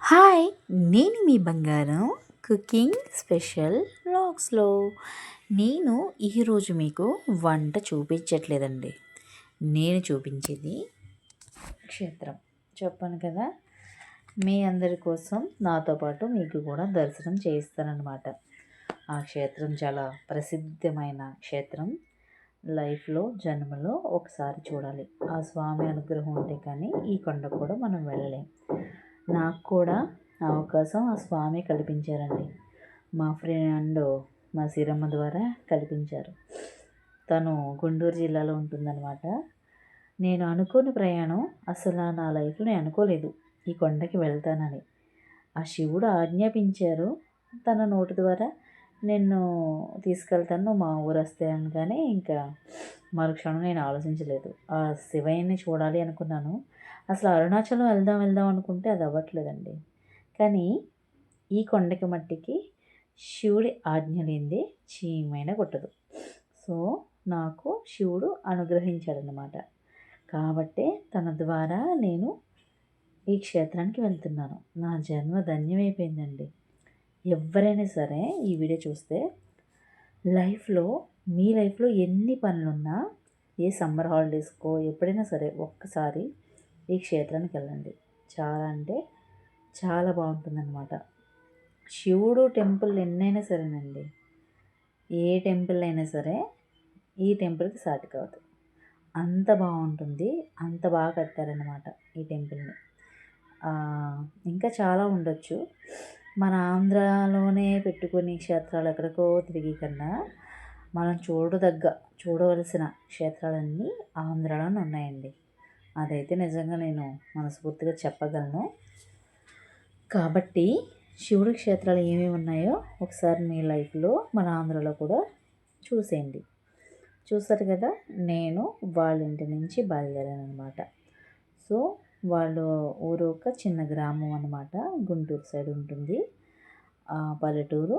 Hi, నేను మీ బంగారం cooking special వ్లాగ్స్లో. నేను ఈరోజు మీకు వంట చూపించట్లేదండి. నేను చూపించేది క్షేత్రం. చెప్పాను కదా, మీ అందరి కోసం నాతో పాటు మీకు కూడా దర్శనం చేయిస్తానన్నమాట. ఆ క్షేత్రం చాలా ప్రసిద్ధమైన క్షేత్రం. లైఫ్లో జన్మలో ఒకసారి చూడాలి. ఆ స్వామి అనుగ్రహం ఉంటే కానీ ఈ కొండకు కూడా మనం వెళ్ళలేం. నాకు కూడా అవకాశం ఆ స్వామి కల్పించారండి. మా ఫ్రెండ్ మా సిరమ్మ ద్వారా కల్పించారు. తను గుంటూరు జిల్లాలో ఉంటుందన్నమాట. నేను అనుకోని ప్రయాణం అసలు నా లైఫ్లో నేను అనుకోలేదు ఈ కొండకి వెళ్తానని. ఆ శివుడు ఆజ్ఞాపించారు. తన నోటి ద్వారా నిన్ను తీసుకెళ్తాను, మా ఊరు వస్తే అనగానే ఇంకా మరుక్షణం నేను ఆలోచించలేదు. ఆ శివయ్యని చూడాలి అనుకున్నాను. అసలు అరుణాచలం వెళ్దాం వెళ్దాం అనుకుంటే అది అవ్వట్లేదండి. కానీ ఈ కొండకి మట్టికి శివుడి ఆజ్ఞ లేనిదే చీమైనా కొట్టదు. సో నాకు శివుడు అనుగ్రహించాడనమాట. కాబట్టే తన ద్వారా నేను ఈ క్షేత్రానికి వెళ్తున్నాను. నా జన్మ ధన్యమైపోయిందండి. ఎవరైనా సరే ఈ వీడియో చూస్తే మీ లైఫ్లో ఎన్ని పనులున్నా, ఏ సమ్మర్ హాలిడేస్కో ఎప్పుడైనా సరే ఒక్కసారి ఈ క్షేత్రానికి వెళ్ళండి. చాలా అంటే చాలా బాగుంటుందన్నమాట. శివుడు టెంపుల్ ఎన్నైనా సరేనండి, ఏ టెంపుల్ అయినా సరే ఈ టెంపుల్కి సాటి కాదు. అంత బాగుంటుంది, అంత బాగా కట్టారన్నమాట ఈ టెంపుల్ని. ఇంకా చాలా ఉండొచ్చు. మన ఆంధ్రాలోనే పెట్టుకుని క్షేత్రాలు ఎక్కడికో తిరిగి కన్నా మనం చూడవలసిన క్షేత్రాలన్నీ ఆంధ్రాలోనే ఉన్నాయండి. అదైతే నిజంగా నేను మనస్ఫూర్తిగా చెప్పగలను. కాబట్టి శివుడి క్షేత్రాలు ఏమేమి ఉన్నాయో ఒకసారి మీ లైఫ్లో మన ఆంధ్రాలో కూడా చూసేయండి. చూస్తారు కదా, నేను వాళ్ళ ఇంటి నుంచి బయలుదేరాను అనమాట. సో వాళ్ళు ఊరు ఒక చిన్న గ్రామం అనమాట, గుంటూరు సైడ్ ఉంటుంది. పల్లెటూరు.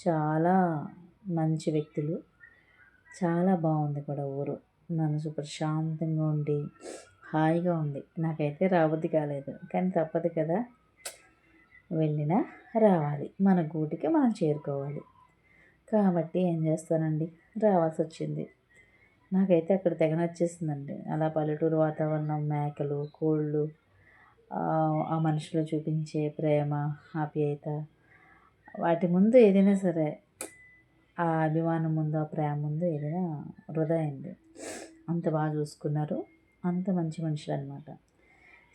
చాలా మంచి వ్యక్తులు, చాలా బాగుంది కూడా ఊరు. మనసు ప్రశాంతంగా ఉండి హాయిగా ఉంది. నాకైతే రాబుద్ది కాలేదు, కానీ తప్పదు కదా, వెళ్ళినా రావాలి. మన గూటికి మనం చేరుకోవాలి. కాబట్టి ఏం చేస్తానండి, రావాల్సి వచ్చింది. నాకైతే అక్కడ తెగ నచ్చేసిందండి. అలా పల్లెటూరు వాతావరణం, మేకలు, కోళ్ళు, ఆ మనుషులు చూపించే ప్రేమ, ఆప్యాయత, వాటి ముందు ఏదైనా సరే, ఆ అభిమానం ముందు, ఆ ప్రేమ ముందు ఏదైనా వృధా అయింది. అంత బాగా చూసుకున్నారు, అంత మంచి మనుషులు అనమాట.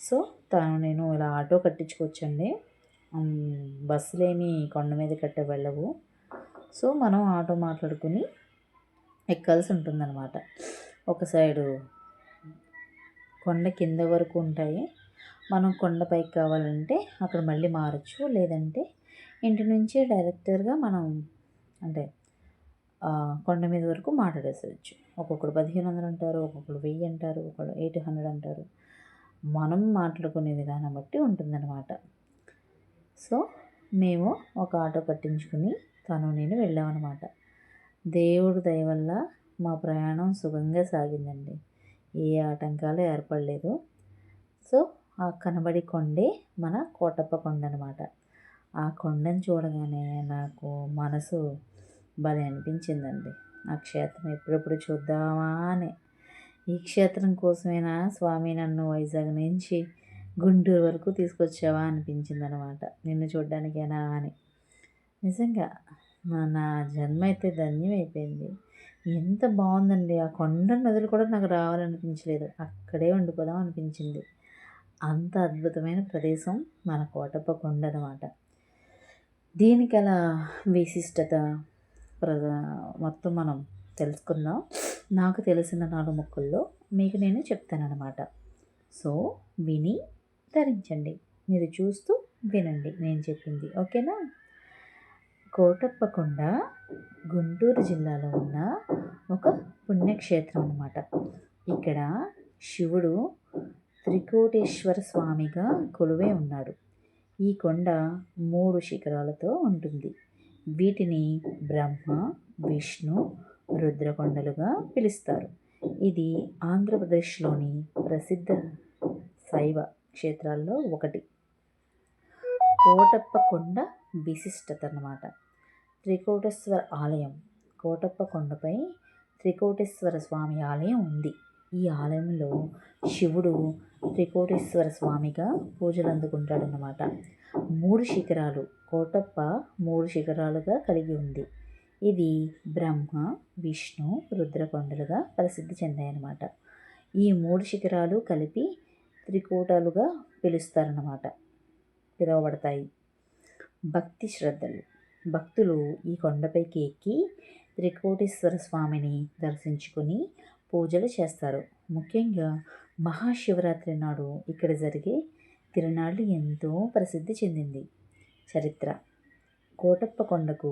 సో నేను ఇలా ఆటో కట్టించుకోవచ్చండి. బస్సులేమి కొండ మీద కట్ట వెళ్ళవు. సో మనం ఆటో మాట్లాడుకుని ఎక్కాల్సి ఉంటుందన్నమాట. ఒక సైడు కొండ కింద వరకు ఉంటాయి. మనం కొండపైకి కావాలంటే అక్కడ మళ్ళీ మారచ్చు. లేదంటే ఇంటి నుంచి డైరెక్టర్గా మనం అంటే కొండ మీద వరకు మాట్లాడేసేయచ్చు. ఒక్కొక్కరు 1500 అంటారు, ఒక్కొక్కరు 1000 అంటారు, ఒకళ్ళు 800 అంటారు. మనం మాట్లాడుకునే విధానం బట్టి ఉంటుందన్నమాట. సో మేము ఒక ఆటో కట్టించుకుని నేను వెళ్ళామన్నమాట. దేవుడు దయ వల్ల మా ప్రయాణం సుఖంగా సాగిందండి. ఏ ఆటంకాలు ఏర్పడలేదు. సో ఆ కనబడి కొండే మన కోటప్ప కొండ అనమాట. ఆ కొండను చూడగానే నాకు మనసు భలే అనిపించిందండి. ఆ క్షేత్రం ఎప్పుడెప్పుడు చూద్దామా అని. ఈ క్షేత్రం కోసమైనా స్వామి నన్ను వైజాగ్ నుంచి గుంటూరు వరకు తీసుకొచ్చావా అనిపించింది అనమాట, నిన్ను చూడ్డానికేనా అని. నిజంగా నా జన్మ అయితే ధన్యమైపోయింది. ఎంత బాగుందండి. ఆ కొండ నదులు కూడా నాకు రావాలనిపించలేదు, అక్కడే ఉండిపోదాం అనిపించింది. అంత అద్భుతమైన ప్రదేశం మన కోటప్ప కొండ అనమాట. దీనికి అలా విశిష్టత మొత్తం మనం తెలుసుకుందాం. నాకు తెలిసిన 4 ముక్కల్లో మీకు నేను చెప్తానన్నమాట. సో విని ధరించండి. మీరు చూస్తూ వినండి నేను చెప్పింది, ఓకేనా? కోటప్ప కొండ గుంటూరు జిల్లాలో ఉన్న ఒక పుణ్యక్షేత్రం అన్నమాట. ఇక్కడ శివుడు త్రికోటేశ్వర స్వామిగా కొలువై ఉన్నాడు. ఈ కొండ 3 శిఖరాలతో ఉంటుంది. వీటిని బ్రహ్మ, విష్ణు, రుద్రకొండలుగా పిలుస్తారు. ఇది ఆంధ్రప్రదేశ్లోని ప్రసిద్ధ శైవ క్షేత్రాల్లో ఒకటి. కోటప్ప కొండ విశిష్టత అన్నమాట. త్రికోటేశ్వర ఆలయం. కోటప్ప కొండపై త్రికోటేశ్వర స్వామి ఆలయం ఉంది. ఈ ఆలయంలో శివుడు త్రికోటేశ్వర స్వామిగా పూజలు అందుకుంటాడన్నమాట. 3 శిఖరాలు. కోటప్ప 3 శిఖరాలుగా కలిగి ఉంది. ఇవి బ్రహ్మ, విష్ణు, రుద్ర కొండలుగా ప్రసిద్ధి చెందాయన్నమాట. ఈ 3 శిఖరాలు కలిపి త్రికూటాలుగా పిలువబడతాయి. భక్తి శ్రద్ధలు. భక్తులు ఈ కొండపైకి ఎక్కి త్రికోటేశ్వర స్వామిని దర్శించుకుని పూజలు చేస్తారు. ముఖ్యంగా మహాశివరాత్రి నాడు ఇక్కడ జరిగే తిరునాళ్ళు ఎంతో ప్రసిద్ధి చెందింది. చరిత్ర. కోటప్ప కొండకు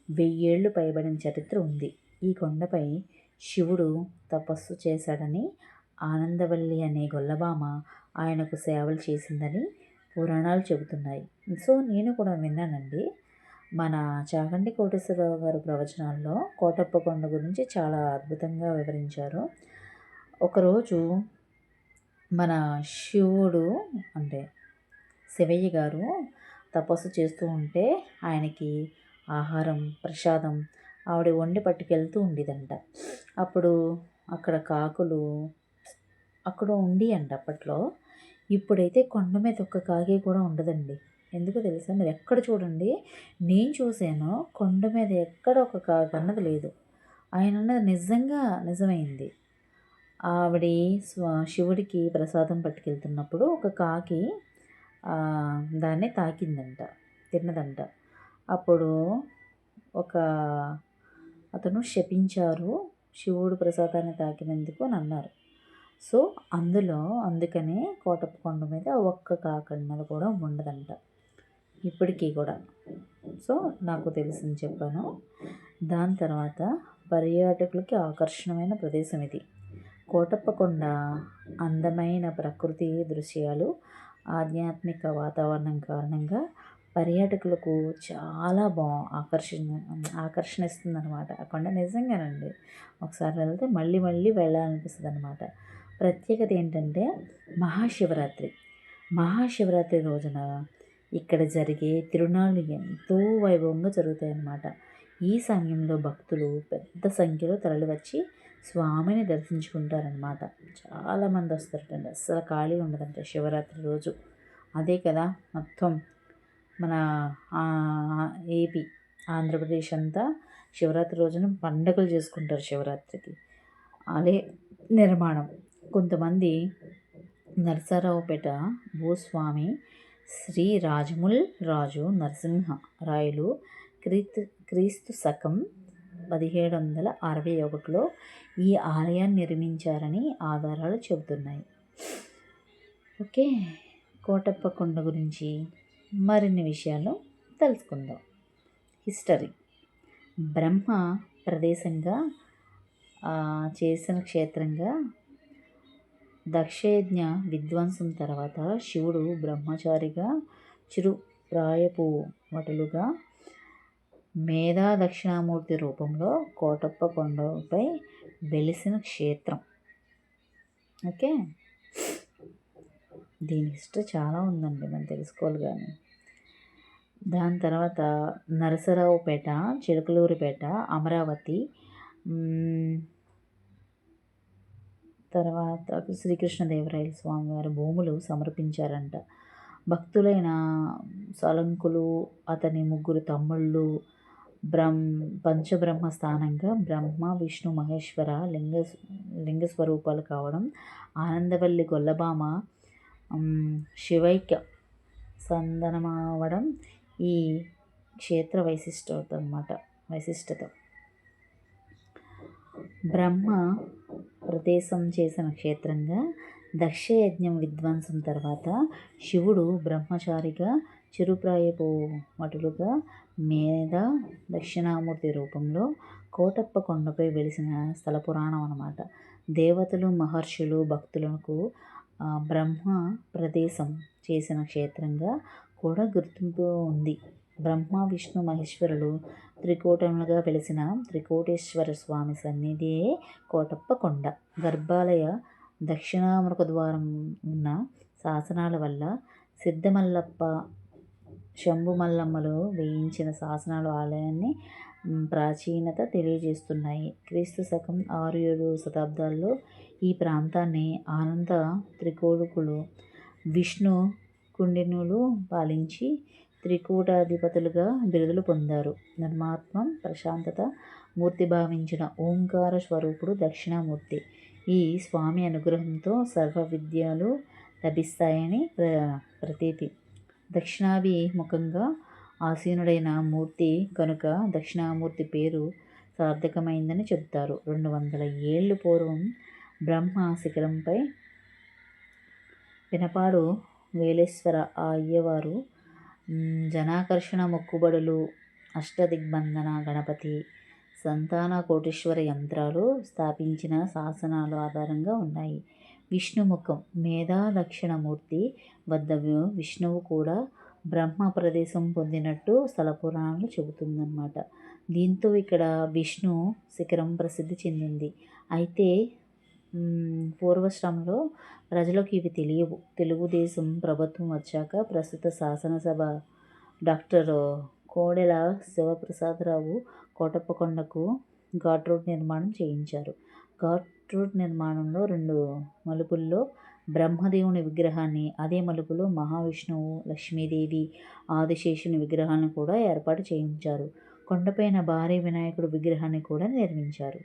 1000 ఏళ్ళు పైబడిన చరిత్ర ఉంది. ఈ కొండపై శివుడు తపస్సు చేశాడని, ఆనందవల్లి అనే గొల్లభామ ఆయనకు సేవలు చేసిందని పురాణాలు చెబుతున్నాయి. సో నేను కూడా విన్నానండి. మన చాగంటి కోటేశ్వరరావు గారు ప్రవచనాల్లో కోటప్ప కొండ గురించి చాలా అద్భుతంగా వివరించారు. ఒకరోజు మన శివుడు అంటే శివయ్య గారు తపస్సు చేస్తూ ఉంటే ఆయనకి ఆహారం, ప్రసాదం ఆవిడ వండి పట్టుకెళ్తూ ఉండేదంట. అప్పుడు అక్కడ కాకులు అక్కడ ఉండి అంట అప్పట్లో. ఇప్పుడైతే కొండ మీద ఒక్క కాకి కూడా ఉండదండి. ఎందుకో తెలుసా? మీరు ఎక్కడ చూడండి, నేను చూశాను కొండ మీద ఎక్కడ ఒక కాకి అన్నది లేదు. ఆయన అన్నది నిజంగా నిజమైంది. ఆవిడ శివుడికి ప్రసాదం పట్టుకెళ్తున్నప్పుడు ఒక కాకి దాన్ని తాకిందంట, తిన్నదంట. అప్పుడు ఒక అతను శపించారు, శివుడు ప్రసాదాన్ని తాకినందుకు అని అన్నారు. సో అందుకనే కోటప్ప కొండ మీద ఒక్క కాకన్నది కూడా ఉండదంట ఇప్పటికీ కూడా. సో నాకు తెలిసింది చెప్పాను. దాని తర్వాత పర్యాటకులకి ఆకర్షణమైన ప్రదేశం ఇది. కోటప్ప కొండ అందమైన ప్రకృతి దృశ్యాలు, ఆధ్యాత్మిక వాతావరణం కారణంగా పర్యాటకులకు చాలా ఆకర్షణిస్తుంది అనమాట. ఆ కొండ నిజంగానండి ఒకసారి వెళ్తే మళ్ళీ మళ్ళీ వెళ్ళాలనిపిస్తుంది అనమాట. ప్రత్యేకత ఏంటంటే మహాశివరాత్రి రోజున ఇక్కడ జరిగే తిరునాళ్ళు ఎంతో వైభవంగా జరుగుతాయి అన్నమాట. ఈ సమయంలో భక్తులు పెద్ద సంఖ్యలో తరలివచ్చి స్వామిని దర్శించుకుంటారనమాట. చాలామంది వస్తారటండి, అస్సలు ఖాళీ ఉండదంట శివరాత్రి రోజు. అదే కదా మొత్తం మన ఏపీ, ఆంధ్రప్రదేశ్ అంతా శివరాత్రి రోజున పండగలు చేసుకుంటారు. శివరాత్రికి ఆలయ నిర్మాణం. కొంతమంది నరసరావుపేట భూస్వామి శ్రీ రాజముల్ రాజు నరసింహ రాయలు క్రీస్తు శకం 1761లో ఈ ఆలయాన్ని నిర్మించారని ఆధారాలు చెబుతున్నాయి. ఓకే, కోటప్ప కొండ గురించి మరిన్ని విషయాలు తెలుసుకుందాం. హిస్టరీ. బ్రహ్మ ప్రదేశంగా చేసిన క్షేత్రంగా దక్షయజ్ఞ విధ్వంసం తర్వాత శివుడు బ్రహ్మచారిగా చిరుప్రాయపు వటులుగా మేధా దక్షిణామూర్తి రూపంలో కోటప్ప కొండపై వెలిసిన క్షేత్రం. ఓకే, దీని హిస్టరీ చాలా ఉందండి, మనం తెలుసుకోవాలి. కానీ దాని తర్వాత నరసరావుపేట, చిలకలూరిపేట, అమరావతి, తర్వాత శ్రీకృష్ణదేవరాయల స్వామి వారి భూములు సమర్పించారంట. భక్తులైన సలంకులు, అతని 3 తమ్ముళ్ళు పంచబ్రహ్మ స్థానంగా బ్రహ్మ, విష్ణు, మహేశ్వర లింగ స్వరూపాలు కావడం, ఆనందవల్లి గొల్లభామ శివైక్య సందనమవడం ఈ క్షేత్ర వైశిష్టత. బ్రహ్మ ప్రదేశం చేసిన క్షేత్రంగా దక్షయజ్ఞం విధ్వంసం తర్వాత శివుడు బ్రహ్మచారిగా చిరుప్రాయపు వటులుగా మేధా దక్షిణామూర్తి రూపంలో కోటప్ప కొండపై వెలిసిన స్థల పురాణం అన్నమాట. దేవతలు, మహర్షులు, భక్తులకు బ్రహ్మ ప్రదేశం చేసిన క్షేత్రంగా కూడా గుర్తింపు ఉంది. బ్రహ్మ, విష్ణు, మహేశ్వరులు త్రికూటములుగా వెలిసిన త్రికోటేశ్వర స్వామి సన్నిధియే కోటప్ప కొండ. గర్భాలయ దక్షిణాముఖ ద్వారం ఉన్న శాసనాల వల్ల సిద్ధమల్లప్ప శంభు మల్లమ్మలు వేయించిన శాసనాలు ఆలయాన్ని ప్రాచీనత తెలియజేస్తున్నాయి. క్రీస్తు శకం 6-7 శతాబ్దాల్లో ఈ ప్రాంతాన్ని ఆనంద త్రికోటకులు విష్ణు కుండినులు పాలించి త్రికూటాధిపతులుగా బిరుదులు పొందారు. ధర్మాత్మం ప్రశాంతత మూర్తి భావించిన ఓంకార స్వరూపుడు దక్షిణామూర్తి. ఈ స్వామి అనుగ్రహంతో సర్వ విద్యలు లభిస్తాయని ప్రతీతి. దక్షిణాభిముఖంగా ఆసీనుడైన మూర్తి కనుక దక్షిణామూర్తి పేరు సార్థకమైందని చెబుతారు. 200 ఏళ్ళు పూర్వం బ్రహ్మ శిఖరంపై వినపాడు వేలేశ్వర అయ్యవారు జనాకర్షణ మొక్కుబడులు, అష్టదిగ్బంధన గణపతి, సంతాన కోటీశ్వర యంత్రాలు స్థాపించిన శాసనాలు ఆధారంగా ఉన్నాయి. విష్ణుముఖం మేధా దక్షిణమూర్తి వద్ద విష్ణువు కూడా బ్రహ్మ ప్రదేశం పొందినట్టు స్థల పురాణాలు చెబుతుందన్నమాట. దీంతో ఇక్కడ విష్ణు శిఖరం ప్రసిద్ధి చెందింది. అయితే పూర్వశ్రమంలో ప్రజలకు ఇవి తెలియవు. తెలుగుదేశం ప్రభుత్వం వచ్చాక ప్రస్తుత శాసనసభ డాక్టర్ కోడెల శివప్రసాదరావు కోటప్పకొండకు ఘాట్ రోడ్ నిర్మాణం చేయించారు. ఘాట్ రోడ్ నిర్మాణంలో 2 మలుపుల్లో బ్రహ్మదేవుని విగ్రహాన్ని, అదే మలుపులో మహావిష్ణువు, లక్ష్మీదేవి, ఆదిశేషుని విగ్రహాన్ని కూడా ఏర్పాటు చేయించారు. కొండపైన భారీ వినాయకుడు విగ్రహాన్ని కూడా నిర్మించారు.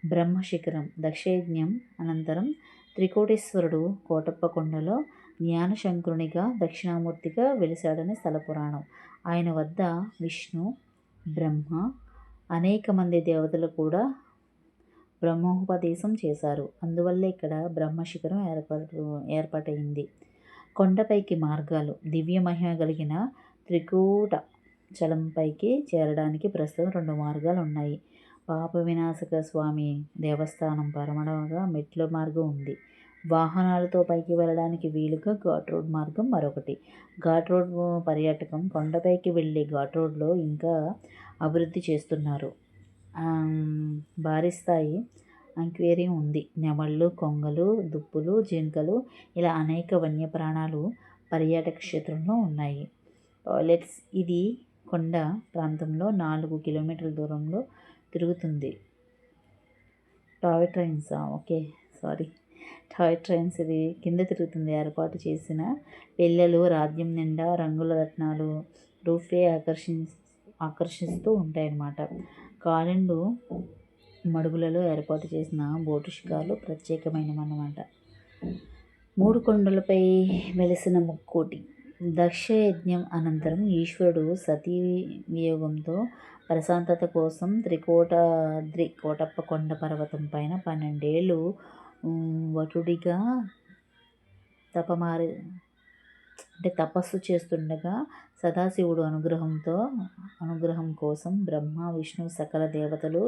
బ్రహ్మశిఖరం దక్షయజ్ఞం అనంతరం త్రికోటేశ్వరుడు కోటప్పకొండలో జ్ఞానశంకరునిగా దక్షిణామూర్తిగా వెలిశాడని స్థల పురాణం. ఆయన వద్ద విష్ణు, బ్రహ్మ, అనేక మంది దేవతలు కూడా బ్రహ్మోపదేశం చేశారు. అందువల్లే ఇక్కడ బ్రహ్మశిఖరం ఏర్పాటైంది. కొండపైకి మార్గాలు. దివ్య మహిమ కలిగిన త్రికూట చలంపైకి చేరడానికి ప్రస్తుతం 2 మార్గాలు ఉన్నాయి. పాప వినాశక స్వామి దేవస్థానం పరమడగా మెట్ల మార్గం ఉంది. వాహనాలతో పైకి వెళ్ళడానికి వీలుగా ఘాట్ రోడ్ మార్గం మరొకటి. ఘాట్ రోడ్ పర్యాటకం కొండపైకి వెళ్ళే ఘాట్ రోడ్లో ఇంకా అభివృద్ధి చేస్తున్నారు. భారీ స్థాయి అక్వేరియం ఉంది. నెమళ్ళు, కొంగలు, దుప్పులు, జింకలు ఇలా అనేక వన్యప్రాణాలు పర్యాటక క్షేత్రంలో ఉన్నాయి. టాయిలెట్స్. ఇది కొండ ప్రాంతంలో 4 కిలోమీటర్ల దూరంలో తిరుగుతుంది. టాయ్ ట్రైన్స్ ఇది కింద తిరుగుతుంది. ఏర్పాటు చేసిన పిల్లలు రాజ్యం నిండా రంగుల రత్నాలు రూఫే ఆకర్షిస్తూ ఉంటాయన్నమాట. కాలిండు మడుగులలో ఏర్పాటు చేసిన బోటు షికార్లు ప్రత్యేకమైనవన్నమాట. 3 కొండలపై వెలిసిన ముక్కోటి. దక్షయజ్ఞం అనంతరం ఈశ్వరుడు సతీ వియోగంతో ప్రశాంతత కోసం త్రికోటాద్రి కోటప్పకొండ పర్వతం పైన 12 ఏళ్ళు వటుడిగా తపస్సు చేస్తుండగా సదాశివుడు అనుగ్రహం కోసం బ్రహ్మ, విష్ణు, సకల దేవతలు,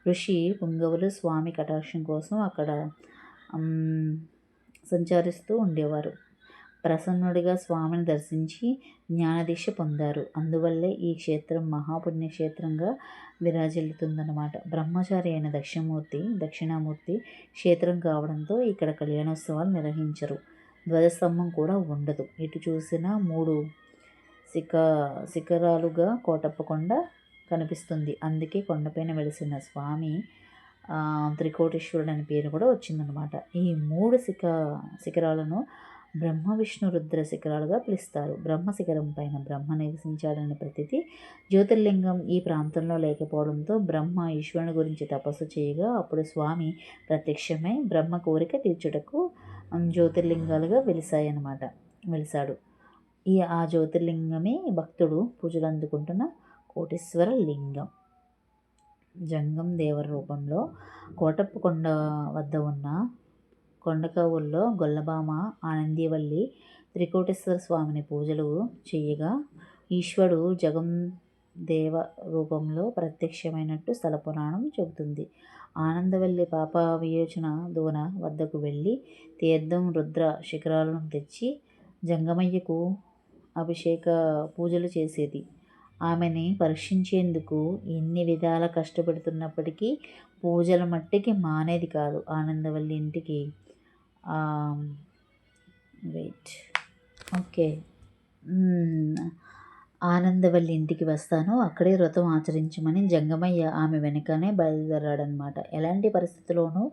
ఋషి పుంగవులు స్వామి కటాక్షం కోసం అక్కడ సంచరిస్తూ ఉండేవారు. ప్రసన్నుడిగా స్వామిని దర్శించి జ్ఞానదీక్ష పొందారు. అందువల్లే ఈ క్షేత్రం మహాపుణ్యక్షేత్రంగా విరాజిల్లుతుందన్నమాట. బ్రహ్మచారి అయిన దక్షిణామూర్తి క్షేత్రం కావడంతో ఇక్కడ కళ్యాణోత్సవాలు నిర్వహించరు. ధ్వజస్తంభం కూడా ఉండదు. ఎటు చూసినా 3 శిఖరాలుగా కోటప్పకొండ కనిపిస్తుంది. అందుకే కొండపైన వెలిసిన స్వామి త్రికోటేశ్వరుడు అనే పేరు కూడా వచ్చిందనమాట. ఈ 3 శిఖరాలను బ్రహ్మ, విష్ణు, రుద్ర శిఖరాలుగా పిలుస్తారు. బ్రహ్మ శిఖరం పైన బ్రహ్మ నివసించాడనే ప్రతీతి. జ్యోతిర్లింగం ఈ ప్రాంతంలో లేకపోవడంతో బ్రహ్మ ఈశ్వరుని గురించి తపస్సు చేయగా అప్పుడు స్వామి ప్రత్యక్షమై బ్రహ్మ కోరిక తీర్చుటకు జ్యోతిర్లింగాలుగా వెలిశాడు. ఆ జ్యోతిర్లింగమే భక్తుడు పూజలు అందుకుంటున్న కోటేశ్వర లింగం. జంగం దేవర రూపంలో కోటప్పకొండ వద్ద ఉన్న కొండకావుల్లో గొల్లభామ, ఆనందివల్లి త్రికోటేశ్వర స్వామిని పూజలు చేయగా ఈశ్వరుడు జగం దేవ రూపంలో ప్రత్యక్షమైనట్టు స్థల పురాణం చెబుతుంది. ఆనందవల్లి పాప వియోచన దూన వద్దకు వెళ్ళి తీర్థం, రుద్ర శిఖరాలను తెచ్చి జంగమయ్యకు అభిషేక పూజలు చేసేది. ఆమెని పరీక్షించేందుకు ఎన్ని విధాల కష్టపడుతున్నప్పటికీ పూజల మట్టికి మానేది కాదు. ఆనందవల్లి ఇంటికి ఆనందవల్లి ఇంటికి వస్తాను, అక్కడే వ్రతం ఆచరించమని జంగమయ్య ఆమె వెనకనే బయలుదేరాడనమాట. ఎలాంటి పరిస్థితిలోనూ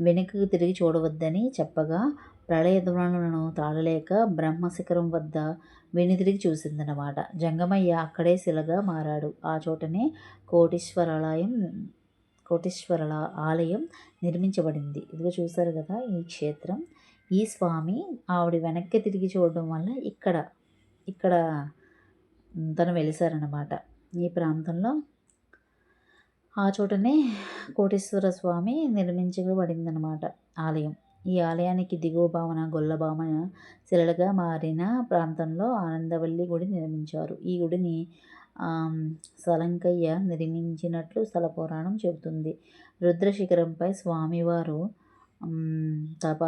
వెనుకకు తిరిగి చూడవద్దని చెప్పగా ప్రళయధ్వనులను తాళలేక బ్రహ్మశిఖరం వద్ద వెనుతిరిగి చూసిందనమాట. జంగమయ్య అక్కడే శిలగా మారాడు. ఆ చోటనే కోటీశ్వరాలయం కోటీశ్వరుల ఆలయం నిర్మించబడింది. ఇదిగో చూసారు కదా ఈ క్షేత్రం. ఈ స్వామి ఆవిడ వెనక్కి తిరిగి చూడడం వల్ల ఇక్కడ ఇక్కడ తను వెలిసారనమాట. ఈ ప్రాంతంలో ఆ చోటనే కోటేశ్వర స్వామి నిర్మించబడిందనమాట ఆలయం. ఈ ఆలయానికి దిగువ భావన గొల్ల భావన శిలలుగా మారిన ప్రాంతంలో ఆనందవల్లి గుడి నిర్మించారు. ఈ గుడిని సలంకయ్య నిర్మించినట్లు స్థల పురాణం చెబుతుంది. రుద్రశిఖరంపై స్వామివారు తప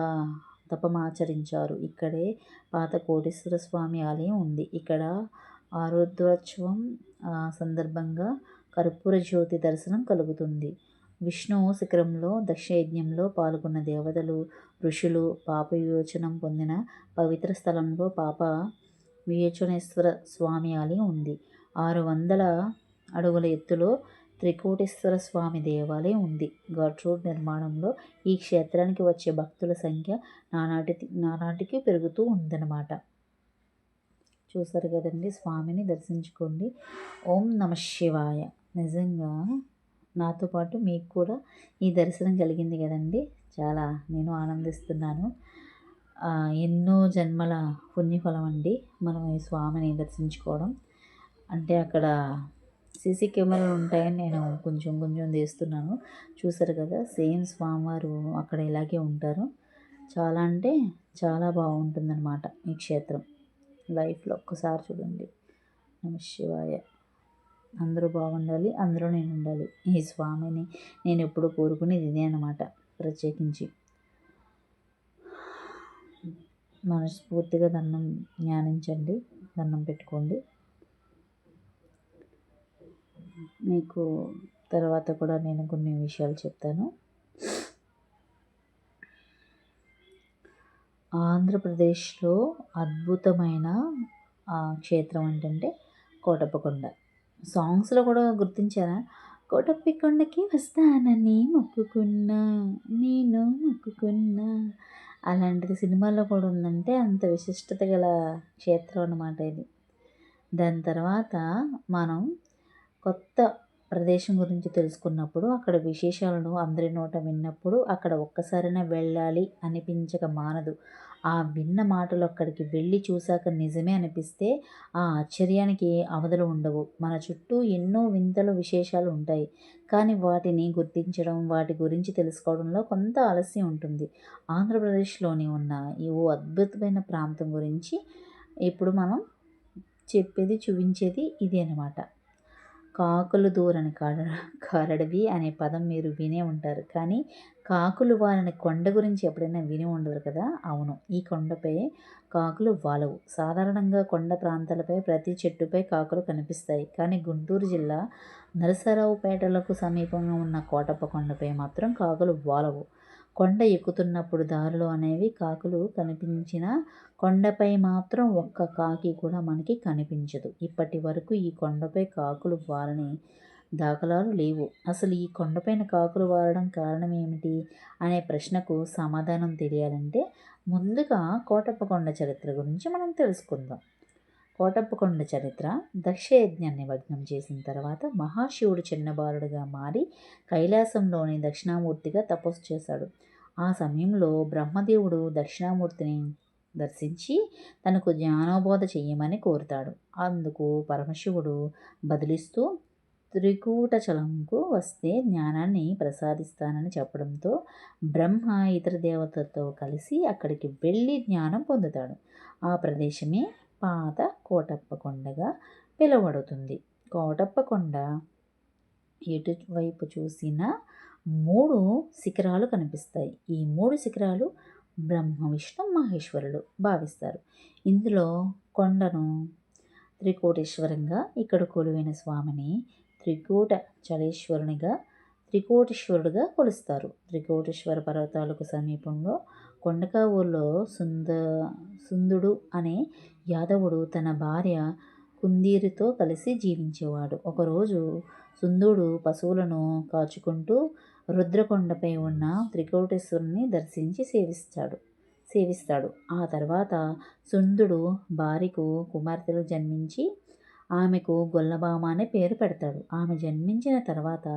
తపమాచరించారు. ఇక్కడే పాత కోటేశ్వర స్వామి ఆలయం ఉంది. ఇక్కడ ఆరుద్రోత్సవం సందర్భంగా కర్పూర జ్యోతి దర్శనం కలుగుతుంది. విష్ణు శిఖరంలో దక్షయజ్ఞంలో పాల్గొన్న దేవతలు, ఋషులు పాప విమోచనం పొందిన పవిత్ర స్థలంలో పాప విమోచనేశ్వర స్వామి ఆలయం ఉంది. 600 అడుగుల ఎత్తులో త్రికోటేశ్వర స్వామి దేవాలయం ఉంది. ఘాట్ రోడ్ నిర్మాణంలో ఈ క్షేత్రానికి వచ్చే భక్తుల సంఖ్య నానాటికి పెరుగుతూ ఉందన్నమాట. చూసారు కదండి, స్వామిని దర్శించుకోండి. ఓం నమ శివాయ. నిజంగా నాతో పాటు మీకు కూడా ఈ దర్శనం కలిగింది కదండి. చాలా నేను ఆనందిస్తున్నాను. ఎన్నో జన్మల పుణ్యఫలం అండి మనం ఈ స్వామిని దర్శించుకోవడం. అంటే అక్కడ సీసీ కెమెరాలు ఉంటాయని నేను కొంచెం తీస్తున్నాను. చూసారు కదా, సేమ్ స్వామివారు అక్కడ ఇలాగే ఉంటారు. చాలా అంటే చాలా బాగుంటుందన్నమాట ఈ క్షేత్రం. లైఫ్లో ఒక్కసారి చూడండి. నమ శివాయ. అందరూ బాగుండాలి, అందులో నేను ఉండాలి. ఈ స్వామిని నేను ఎప్పుడూ కోరుకునేది ఇదే అనమాట. ప్రత్యేకించి మనస్ఫూర్తిగా ధ్యానించండి, దండం పెట్టుకోండి. మీకు తర్వాత కూడా నేను కొన్ని విషయాలు చెప్తాను. ఆంధ్రప్రదేశ్లో అద్భుతమైన క్షేత్రం ఏంటంటే కోటప్పకొండ. సాంగ్స్లో కూడా గుర్తించారా? కోటప్ప కొండకి వస్తానని మొక్కుకున్నా, నేను మొక్కుకున్నా. అలాంటిది సినిమాల్లో కూడా ఉందంటే అంత విశిష్టత గల క్షేత్రం అన్నమాట ఇది. దాని తర్వాత మనం కొత్త ప్రదేశం గురించి తెలుసుకున్నప్పుడు, అక్కడ విశేషాలను అందరి నోట విన్నప్పుడు అక్కడ ఒక్కసారైనా వెళ్ళాలి అనిపించక మానదు. ఆ విన్న మాటలు అక్కడికి వెళ్ళి చూశాక నిజమే అనిపిస్తే ఆ ఆశ్చర్యానికి అవధులు ఉండవు. మన చుట్టూ ఎన్నో వింతలు విశేషాలు ఉంటాయి, కానీ వాటిని గుర్తించడం, వాటి గురించి తెలుసుకోవడంలో కొంత ఆలస్యం ఉంటుంది. ఆంధ్రప్రదేశ్లోని ఉన్న ఈ ఓ అద్భుతమైన ప్రాంతం గురించి ఇప్పుడు మనం చెప్పేది, చూపించేది ఇది అనమాట. కాకులు దూరని కారడవి అనే పదం మీరు వినే ఉంటారు, కానీ కాకులు వాలని కొండ గురించి ఎప్పుడైనా విని ఉండరు కదా. అవును, ఈ కొండపై కాకులు వాలవు. సాధారణంగా కొండ ప్రాంతాలపై ప్రతి చెట్టుపై కాకులు కనిపిస్తాయి, కానీ గుంటూరు జిల్లా నరసరావుపేటలకు సమీపంగా ఉన్న కోటప్ప కొండపై మాత్రం కాకులు వాలవు. కొండ ఎక్కుతున్నప్పుడు దారిలో అనేవి కాకులు కనిపించిన కొండపై మాత్రం ఒక్క కాకి కూడా మనకి కనిపించదు. ఇప్పటి వరకు ఈ కొండపై కాకులు వాలని దాఖలాలు లేవు. అసలు ఈ కొండపైన కాకులు వాలడం కారణం ఏమిటి అనే ప్రశ్నకు సమాధానం తెలియాలంటే ముందుగా కోటప్ప కొండ చరిత్ర గురించి మనం తెలుసుకుందాం. కోటప్ప కొండ చరిత్ర: దక్షయజ్ఞాన్ని భగ్నం చేసిన తర్వాత మహాశివుడు చిన్నబాలుడుగా మారి కైలాసంలోని దక్షిణామూర్తిగా తపస్సు చేశాడు. ఆ సమయంలో బ్రహ్మదేవుడు దక్షిణామూర్తిని దర్శించి తనకు జ్ఞానోబోధ చెయ్యమని కోరుతాడు. అందుకు పరమశివుడు బదిలిస్తూ త్రికూటచలంకు వస్తే జ్ఞానాన్ని ప్రసాదిస్తానని చెప్పడంతో బ్రహ్మ ఇతర దేవతలతో కలిసి అక్కడికి వెళ్ళి జ్ఞానం పొందుతాడు. ఆ ప్రదేశమే పాత కోటప్ప కొండగా పిలువబడుతుంది. కోటప్ప కొండ ఎటువైపు చూసినా 3 శిఖరాలు కనిపిస్తాయి. ఈ 3 శిఖరాలు బ్రహ్మ, విష్ణు, మహేశ్వరులు భావిస్తారు. ఇందులో కొండను త్రికోటేశ్వరంగా, ఇక్కడ కొలువైన స్వామిని త్రికూట చలేశ్వరునిగా, త్రికోటేశ్వరుడుగా కొలుస్తారు. త్రికోటేశ్వర పర్వతాలకు సమీపంలో కొండకావూరులో సుందుడు అనే యాదవుడు తన భార్య కుందీరితో కలిసి జీవించేవాడు. ఒకరోజు సుందుడు పశువులను కాచుకుంటూ రుద్రకొండపై ఉన్న త్రికోటేశ్వరుని దర్శించి సేవిస్తాడు. ఆ తర్వాత సుందుడు భార్యకు కుమార్తెలు జన్మించి ఆమెకు గొల్లభామ అనే పేరు పెడతాడు. ఆమె జన్మించిన తర్వాత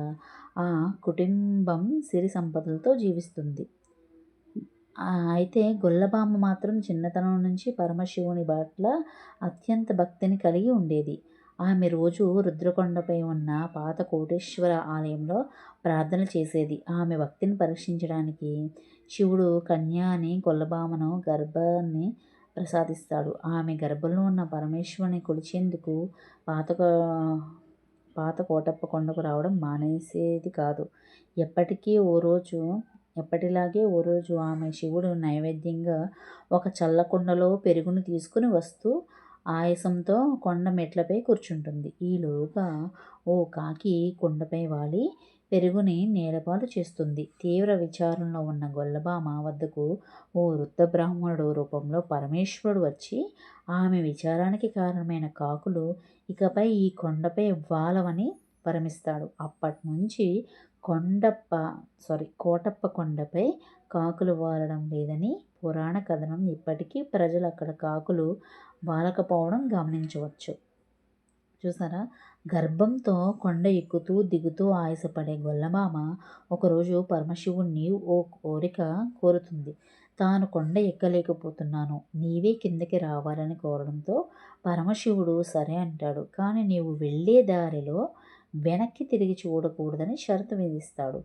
ఆ కుటుంబం సిరి సంపదలతో జీవిస్తుంది. అయితే గొల్లభామ మాత్రం చిన్నతనం నుంచి పరమశివుని పట్ల అత్యంత భక్తిని కలిగి ఉండేది. ఆమె రోజు రుద్రకొండపై ఉన్న పాత కోటేశ్వర ఆలయంలో ప్రార్థన చేసేది. ఆమె భక్తిని పరీక్షించడానికి శివుడు కన్యా అని గొల్లభామను గర్భాన్ని ప్రసాదిస్తాడు. ఆమె గర్భంలో ఉన్న పరమేశ్వరుని కొలిచేందుకు పాత పాత కోటప్ప కొండకు రావడం మానేసేది కాదు. ఎప్పటిలాగే ఓ రోజు ఆమె శివుడు నైవేద్యంగా ఒక చల్లకుండలో పెరుగును తీసుకుని వస్తూ ఆయాసంతో కొండ మెట్లపై కూర్చుంటుంది. ఈలోగా ఓ కాకి కుండపై వాలి పెరుగుని నేలపాలు చేస్తుంది. తీవ్ర విచారంలో ఉన్న గొల్లభామ వద్దకు ఓ వృద్ధ బ్రాహ్మణుడు రూపంలో పరమేశ్వరుడు వచ్చి ఆమె విచారానికి కారణమైన కాకులు ఇకపై ఈ కొండపై వాలవని పరమిస్తాడు. అప్పటి నుంచి కోటప్ప కొండపై కాకులు వాలడం లేదని పురాణ కథనం. ఇప్పటికీ ప్రజలు అక్కడ కాకులు వాలకపోవడం గమనించవచ్చు. చూసారా, గర్భంతో కొండ ఎక్కుతూ దిగుతూ ఆయాసపడే గొల్లభామ ఒకరోజు పరమశివుణ్ణి ఓ కోరిక కోరుతుంది. తాను కొండ ఎక్కలేకపోతున్నాను, నీవే కిందకి రావాలని కోరడంతో పరమశివుడు సరే అంటాడు. కానీ నీవు వెళ్ళే దారిలో వెనక్కి తిరిగి చూడకూడదని షరతు విధిస్తాడు.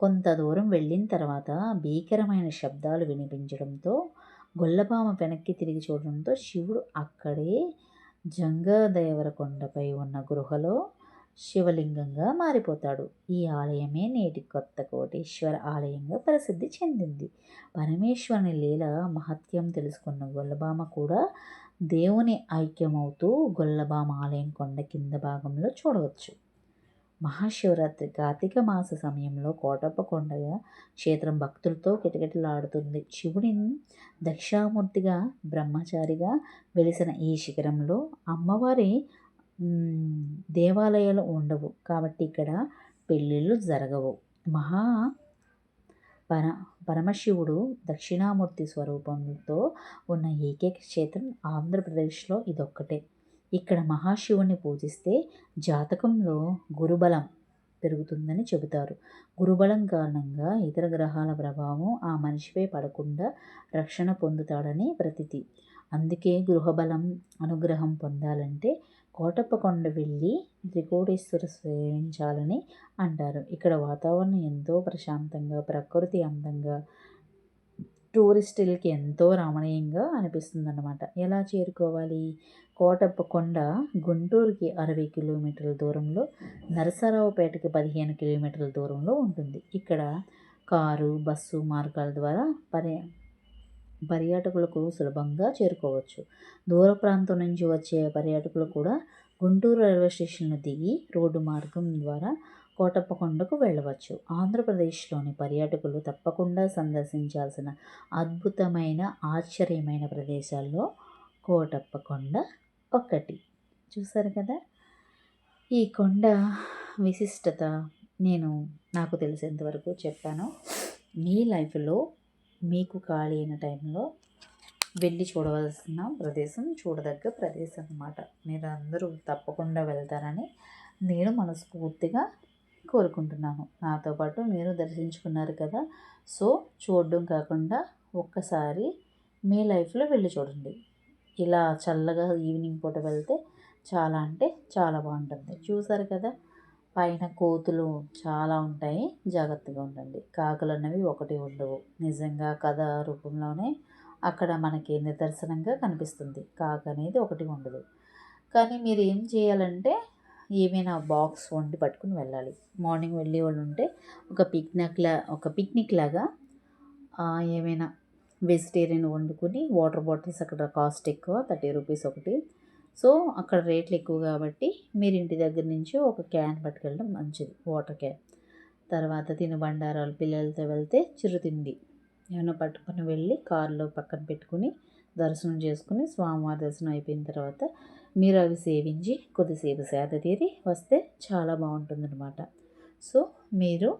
కొంత దూరం వెళ్ళిన తర్వాత భీకరమైన శబ్దాలు వినిపించడంతో గొల్లభామ వెనక్కి తిరిగి చూడడంతో శివుడు అక్కడే జంగదేవరకొండపై ఉన్న గృహలో శివలింగంగా మారిపోతాడు. ఈ ఆలయమే నేటి కొత్త కోటేశ్వర ఆలయంగా ప్రసిద్ధి చెందింది. పరమేశ్వరుని లీల మహత్యం తెలుసుకున్న గొల్లభామ కూడా దేవుని ఐక్యమవుతూ గొల్లభామ ఆలయం కొండ కింద భాగంలో చూడవచ్చు. మహాశివరాత్రి కార్తీక మాస సమయంలో కోటప్ప కొండ క్షేత్రం భక్తులతో కిటకిటలాడుతుంది. శివుడి దక్షిణామూర్తిగా బ్రహ్మచారిగా వెలిసిన ఈ శిఖరంలో అమ్మవారి దేవాలయాలు ఉండవు కాబట్టి ఇక్కడ పెళ్ళిళ్ళు జరగవు. పరమశివుడు దక్షిణామూర్తి స్వరూపంతో ఉన్న ఏకైక క్షేత్రం ఆంధ్రప్రదేశ్లో ఇదొక్కటే. ఇక్కడ మహాశివుని పూజిస్తే జాతకంలో గురుబలం పెరుగుతుందని చెబుతారు. గురుబలం కారణంగా ఇతర గ్రహాల ప్రభావం ఆ మనిషిపై పడకుండా రక్షణ పొందుతాడని ప్రతీతి. అందుకే గృహబలం అనుగ్రహం పొందాలంటే కోటప్ప కొండ వెళ్ళి త్రికోటేశ్వర సేవించాలని అంటారు. ఇక్కడ వాతావరణం ఎంతో ప్రశాంతంగా, ప్రకృతి అందంగా, టూరిస్టులకి ఎంతో రమణీయంగా అనిపిస్తుంది అన్నమాట. ఎలా చేరుకోవాలి? కోటప్ప కొండ గుంటూరుకి 60 కిలోమీటర్ల దూరంలో, నరసరావుపేటకి 15 కిలోమీటర్ల దూరంలో ఉంటుంది. ఇక్కడ కారు, బస్సు మార్గాల ద్వారా పర్యాటకులకు సులభంగా చేరుకోవచ్చు. దూర ప్రాంతం నుంచి వచ్చే పర్యాటకులు కూడా గుంటూరు రైల్వే స్టేషన్లో దిగి రోడ్డు మార్గం ద్వారా కోటప్ప కొండకు వెళ్ళవచ్చు. ఆంధ్రప్రదేశ్లోని పర్యాటకులు తప్పకుండా సందర్శించాల్సిన అద్భుతమైన ఆశ్చర్యమైన ప్రదేశాల్లో కోటప్ప కొండ ఒకటి. చూసారు కదా, ఈ కొండ విశిష్టత నాకు తెలిసేంతవరకు చెప్పాను. మీ లైఫ్లో మీకు ఖాళీ అయిన టైంలో వెళ్ళి చూడవలసిన ప్రదేశం, చూడదగ్గ ప్రదేశం అన్నమాట. మీరు అందరూ తప్పకుండా వెళ్తారని నేను మనస్ఫూర్తిగా కోరుకుంటున్నాను. నాతో పాటు మీరు దర్శించుకున్నారు కదా. సో చూడడం కాకుండా ఒక్కసారి మీ లైఫ్లో వెళ్ళి చూడండి. ఇలా చల్లగా ఈవినింగ్ పూట వెళ్తే చాలా అంటే చాలా బాగుంటుంది. చూసారు కదా, పైన కోతులు చాలా ఉంటాయి, జాగ్రత్తగా ఉండండి. కాకులు అన్నవి ఒకటి ఉండవు. నిజంగా కథ రూపంలోనే అక్కడ మనకి నిదర్శనంగా కనిపిస్తుంది. కాకు అనేది ఒకటి ఉండదు. కానీ మీరు ఏం చేయాలంటే ఏమైనా బాక్స్ వండి పట్టుకుని వెళ్ళాలి. మార్నింగ్ వెళ్ళే వాళ్ళు ఉంటే ఒక పిక్నిక్ లాగా ఏమైనా వెజిటేరియన్ వండుకొని, వాటర్ బాటిల్స్ అక్కడ కాస్ట్ ఎక్కువ, 30 రూపీస్ ఒకటి. సో అక్కడ రేట్లు ఎక్కువ కాబట్టి మీరు ఇంటి దగ్గర నుంచి ఒక క్యాన్ పట్టుకెళ్ళడం మంచిది, వాటర్ క్యాన్. తర్వాత తినుబండారాలు పిల్లలతో వెళ్తే చిరుతిండి ఏమైనా పట్టుకొని వెళ్ళి కారులో పక్కన పెట్టుకుని దర్శనం చేసుకుని, స్వామివారి దర్శనం అయిపోయిన తర్వాత మీరు అవి సేవించి కొద్దిసేపు సేద తీరి వస్తే చాలా బాగుంటుందన్నమాట. సో మీరు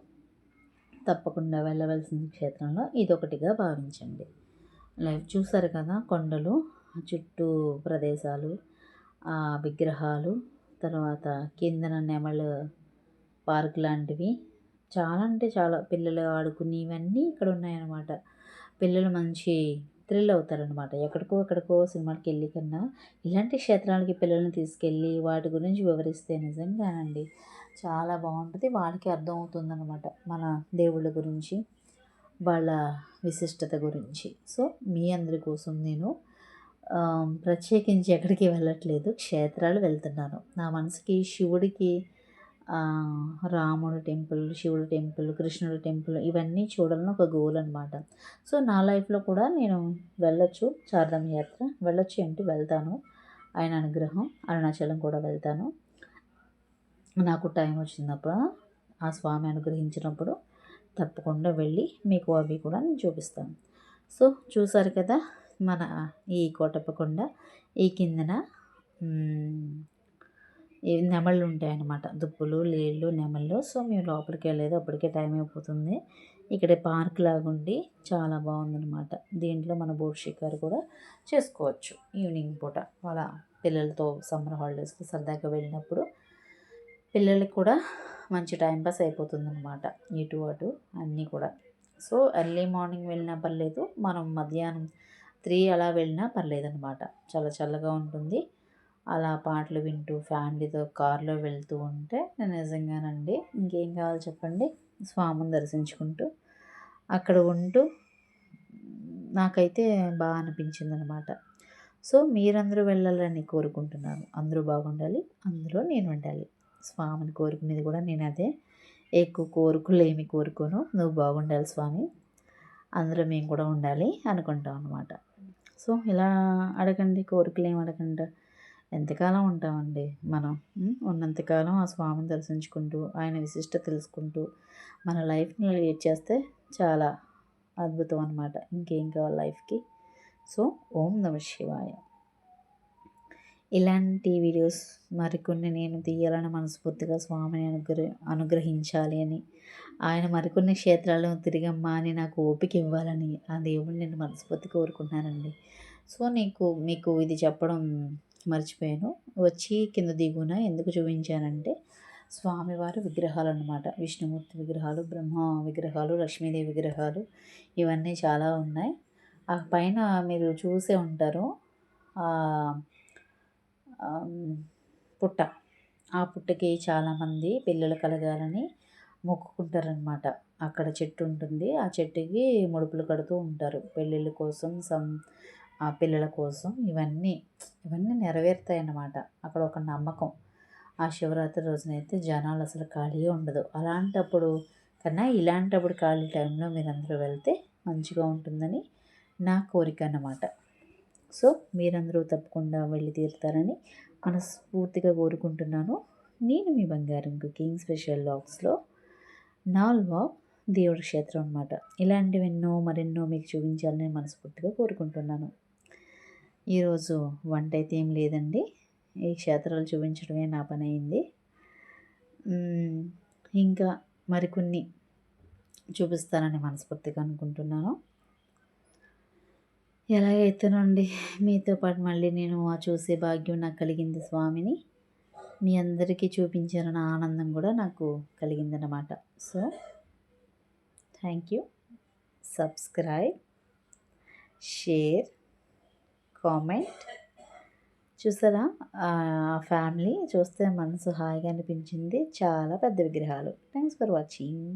తప్పకుండా వెళ్ళవలసిన క్షేత్రంలో ఇదొకటిగా భావించండి. లైవ్ చూసారు కదా, కొండలు, చుట్టూ ప్రదేశాలు, విగ్రహాలు, తర్వాత కిందన నెమళ్ళు పార్క్ లాంటివి చాలా అంటే చాలా పిల్లలు ఆడుకునేవన్నీ ఇక్కడ ఉన్నాయన్నమాట. పిల్లలు మంచి థ్రిల్ అవుతారనమాట. ఎక్కడికో సినిమాకి వెళ్ళి కన్నా ఇలాంటి క్షేత్రాలకి పిల్లల్ని తీసుకెళ్ళి వాటి గురించి వివరిస్తే నిజంగానండి చాలా బాగుంటుంది. వాళ్ళకి అర్థమవుతుందన్నమాట మన దేవుళ్ళ గురించి, వాళ్ళ విశిష్టత గురించి. సో మీ అందరి కోసం నేను ప్రత్యేకించి ఎక్కడికి వెళ్ళట్లేదు, క్షేత్రాలు వెళ్తున్నాను. నా మనసుకి శివుడికి రాముడు టెంపుల్, శివుడు టెంపుల్, కృష్ణుడు టెంపుల్ ఇవన్నీ చూడాలని ఒక గోల్ అనమాట. సో నా లైఫ్లో కూడా నేను వెళ్ళొచ్చు, చార్ధామ్ యాత్ర వెళ్ళొచ్చు అంటే వెళ్తాను. ఆయన అనుగ్రహం, అరుణాచలం కూడా వెళ్తాను. నాకు టైం వచ్చినప్పుడు, ఆ స్వామి అనుగ్రహించినప్పుడు తప్పకుండా వెళ్ళి మీకు అవి కూడా నేను చూపిస్తాను. సో చూసారు కదా, మన ఈ కోటప్పకొండ ఈ కిందన నెమళ్ళు ఉంటాయన్నమాట. దుప్పులు, లేళ్ళు, నెమళ్ళు. సో మేము లోపలికి వెళ్ళలేదు, అప్పటికే టైం అయిపోతుంది. ఇక్కడ పార్క్ లాగా ఉండి చాలా బాగుందన్నమాట. దీంట్లో మన బోట్ షికారు కూడా చేసుకోవచ్చు ఈవినింగ్ పూట. వాళ్ళ పిల్లలతో సమ్మర్ హాలిడేస్కి సరదాగా వెళ్ళినప్పుడు పిల్లలకి కూడా మంచి టైంపాస్ అయిపోతుందన్నమాట. ఇటు అటు అన్నీ కూడా. సో ఎర్లీ మార్నింగ్ వెళ్ళినా పర్లేదు, మనం మధ్యాహ్నం 3 అలా వెళ్ళినా పర్లేదన్నమాట. చాలా చల్లగా ఉంటుంది. అలా పాటలు వింటూ ఫ్యామిలీతో కార్లో వెళ్తూ ఉంటే నిజంగానండి ఇంకేం కావాలి చెప్పండి, స్వామిని దర్శించుకుంటూ అక్కడ ఉంటూ నాకైతే బాగా అనిపించింది అనమాట. సో మీరందరూ వెళ్ళాలని కోరుకుంటున్నాను. అందరూ బాగుండాలి, అందులో నేను ఉండాలి. స్వామిని కోరుకునేది కూడా నేను అదే. ఎక్కువ కోరికలు ఏమి కోరుకోను, నువ్వు బాగుండాలి స్వామి, అందులో మేము కూడా ఉండాలి అనుకుంటాం అనమాట. సో ఇలా అడగండి, కోరికలు ఏమి అడగండి. ఎంతకాలం ఉంటామండి మనం? ఉన్నంతకాలం ఆ స్వామిని దర్శించుకుంటూ ఆయన విశిష్టత తెలుసుకుంటూ మన లైఫ్ని లీడ్ చేస్తే చాలా అద్భుతం అనమాట. ఇంకేం కావాలి లైఫ్కి? సో ఓం నమ శివాయ. ఇలాంటి వీడియోస్ మరికొన్ని నేను తీయాలని మనస్ఫూర్తిగా స్వామిని అనుగ్రహించాలి అని, ఆయన మరికొన్ని క్షేత్రాలను తిరిగమ్మా అని నాకు ఓపిక ఇవ్వాలని ఆ దేవుడిని నేను మనస్ఫూర్తిగా కోరుకుంటున్నానండి. సో మీకు ఇది చెప్పడం మర్చిపోయాను. వచ్చి కింద దిగున ఎందుకు చూపించానంటే స్వామివారి విగ్రహాలు అన్నమాట. విష్ణుమూర్తి విగ్రహాలు, బ్రహ్మ విగ్రహాలు, లక్ష్మీదేవి విగ్రహాలు ఇవన్నీ చాలా ఉన్నాయి. ఆ పైన మీరు చూసే ఉంటారు పుట్ట. ఆ పుట్టకి చాలామంది పిల్లలు కలగాలని మొక్కుకుంటారనమాట. అక్కడ చెట్టు ఉంటుంది, ఆ చెట్టుకి ముడుపులు కడుతూ ఉంటారు పెళ్ళిళ్ళ కోసం, పిల్లల కోసం. ఇవన్నీ నెరవేరుతాయి అన్నమాట. అక్కడ ఒక నమ్మకం. ఆ శివరాత్రి రోజునైతే జనాలు అసలు ఖాళీ ఉండదు. అలాంటప్పుడు కన్నా ఇలాంటప్పుడు ఖాళీ టైంలో మీరందరూ వెళ్తే మంచిగా ఉంటుందని నా కోరిక అన్నమాట. సో మీరందరూ తప్పకుండా వెళ్ళి తీరుతారని మనస్ఫూర్తిగా కోరుకుంటున్నాను. నేను మీ బంగారం కుకింగ్ స్పెషల్ వ్లాగ్స్లో నా వ్లాగ్ దేవుడి క్షేత్రం అన్నమాట. ఇలాంటివి మరెన్నో మీకు చూపించాలని మనస్ఫూర్తిగా కోరుకుంటున్నాను. ఈరోజు వంట అయితే ఏం లేదండి, ఈ క్షేత్రాలు చూపించడమే నా పని అయింది. ఇంకా మరికొన్ని చూపిస్తానని మనస్ఫూర్తిగా అనుకుంటున్నాను. ఎలాగైతేనండి మీతో పాటు మళ్ళీ నేను చూసే భాగ్యం నాకు కలిగింది స్వామిని. మీ అందరికీ చూపించాలన్న ఆనందం కూడా నాకు కలిగిందన్నమాట. So thank you. Subscribe, share, comment. చూసారా ఆ ఫ్యామిలీ చూస్తే మనసు హాయిగా అనిపించింది. చాలా పెద్ద విగ్రహాలు. Thanks for watching.